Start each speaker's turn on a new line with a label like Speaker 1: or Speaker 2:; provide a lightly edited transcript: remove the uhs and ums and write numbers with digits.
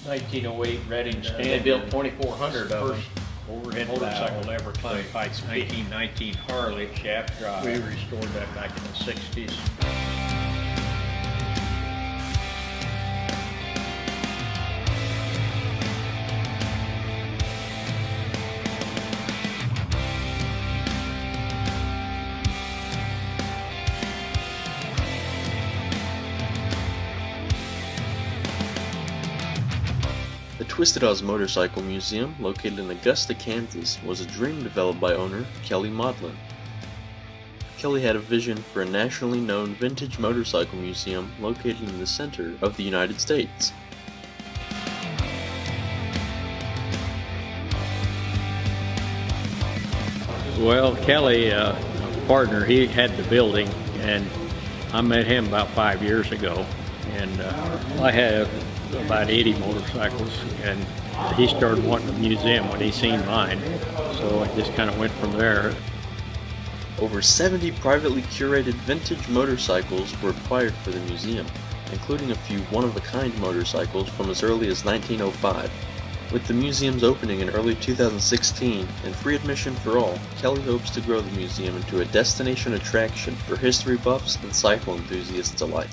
Speaker 1: 1908 Reading
Speaker 2: They
Speaker 1: Standard.
Speaker 2: built 2,400 of them.
Speaker 1: First overhead motorcycle ever claimed by 1919 Harley shaft drive. We restored that back in the 60s.
Speaker 3: The Twisted Oz Motorcycle Museum, located in Augusta, Kansas, was a dream developed by owner Kelly Maudlin. Kelly had a vision for a nationally known vintage motorcycle museum located in the center of the United States.
Speaker 1: Well, Kelly, partner, he had the building, and I met him about 5 years ago, and I had about 80 motorcycles, and he started wanting a museum when he seen mine, so it just kind of went from there.
Speaker 3: Over 70 privately curated vintage motorcycles were acquired for the museum, including a few one-of-a-kind motorcycles from as early as 1905. With the museum's opening in early 2016 and free admission for all, Kelly hopes to grow the museum into a destination attraction for history buffs and cycle enthusiasts alike.